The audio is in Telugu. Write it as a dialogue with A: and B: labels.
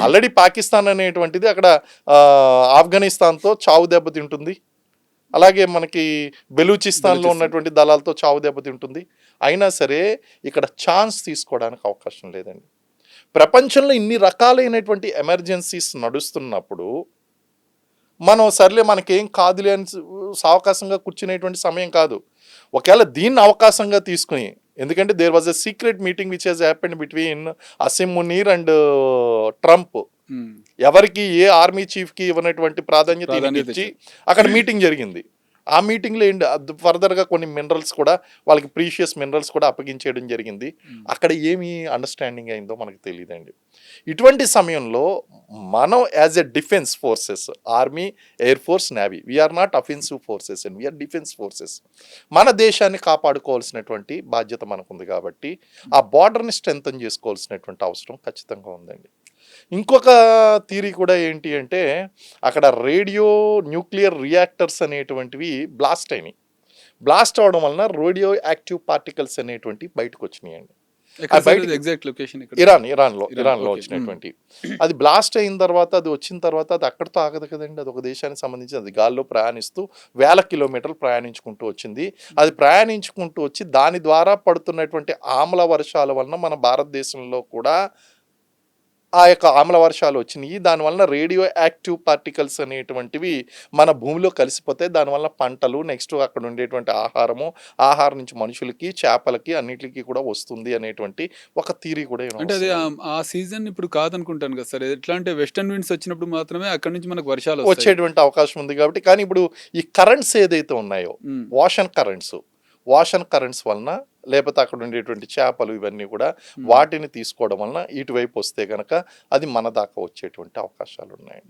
A: ఆల్రెడీ పాకిస్తాన్ అనేటువంటిది అక్కడ ఆఫ్ఘనిస్తాన్తో చావు దెబ్బతింటుంది. అలాగే మనకి బెలూచిస్తాన్లో ఉన్నటువంటి దళాలతో చావు దెబ్బతింటుంది. అయినా సరే ఇక్కడ ఛాన్స్ తీసుకోవడానికి అవకాశం లేదండి. ప్రపంచంలో ఇన్ని రకాలైనటువంటి ఎమర్జెన్సీస్ నడుస్తున్నప్పుడు మనం సర్లే మనకేం కాదులే అని సావకాశంగా కూర్చునేటువంటి సమయం కాదు. ఒకవేళ దీన్ని అవకాశంగా తీసుకుని, ఎందుకంటే there was a secret meeting which has happened between Asim Munir and Trump. ఎవరికి ఏ ఆర్మీ చీఫ్కి ఇవ్వనటువంటి ప్రాధాన్యత ఇచ్చి అక్కడ మీటింగ్ జరిగింది. ఆ మీటింగ్లో ఏంటి ఫర్దర్గా కొన్ని మినరల్స్ కూడా వాళ్ళకి ప్రీషియస్ మినరల్స్ కూడా అప్పగించేయడం జరిగింది. అక్కడ ఏమి అండర్స్టాండింగ్ అయిందో మనకు తెలియదండి. ఇటువంటి సమయంలో మనం as a defence forces, army, air force, navy, we are not offensive forces and we are defence forces. మన దేశాన్ని కాపాడుకోవాల్సినటువంటి బాధ్యత మనకుంది కాబట్టి ఆ బార్డర్ని స్ట్రెంథన్ చేసుకోవాల్సినటువంటి అవసరం ఖచ్చితంగా ఉందండి. ఇంకొక థియరీ కూడా ఏంటి అంటే అక్కడ రేడియో న్యూక్లియర్ రియాక్టర్స్ అనేటువంటివి బ్లాస్ట్ అయినాయి. బ్లాస్ట్ అవడం వలన రేడియో యాక్టివ్ పార్టికల్స్ అనేటువంటి బయటకు వచ్చినాయండి. ఇరాన్లో వచ్చినటువంటి అది బ్లాస్ట్ అయిన తర్వాత, అది వచ్చిన తర్వాత అది అక్కడితో ఆగదు కదండి. అది ఒక దేశానికి సంబంధించి అది గాల్లో ప్రయాణిస్తూ 1000 కిలోమీటర్లు ప్రయాణించుకుంటూ వచ్చింది. అది ప్రయాణించుకుంటూ వచ్చి దాని ద్వారా పడుతున్నటువంటి ఆమ్ల వర్షాల వలన మన భారతదేశంలో కూడా ఆ యొక్క ఆమ్ల వర్షాలు వచ్చినాయి. దానివల్ల రేడియో యాక్టివ్ పార్టికల్స్ అనేటువంటివి మన భూమిలో కలిసిపోతే దానివల్ల పంటలు, నెక్స్ట్ అక్కడ ఉండేటువంటి ఆహారం నుంచి మనుషులకి, చేపలకి అన్నిటికీ కూడా వస్తుంది అనేటువంటి ఒక థియరీ కూడా.
B: అంటే అది ఆ సీజన్ ఇప్పుడు కాదనుకుంటాను కదా సార్. ఎట్లా అంటే వెస్టర్న్ విండ్స్ వచ్చినప్పుడు మాత్రమే అక్కడ నుంచి మనకు వర్షాలు
A: వచ్చేటువంటి అవకాశం ఉంది కాబట్టి. కానీ ఇప్పుడు ఈ కరెంట్స్ ఏదైతే ఉన్నాయో, ఓషన్ కరెంట్స్ వలన, లేకపోతే అక్కడ ఉండేటువంటి చేపలు ఇవన్నీ కూడా వాటిని తీసుకోవడం వలన ఇటువైపు వస్తే కనుక అది మన దాకా వచ్చేటువంటి అవకాశాలు ఉన్నాయండి.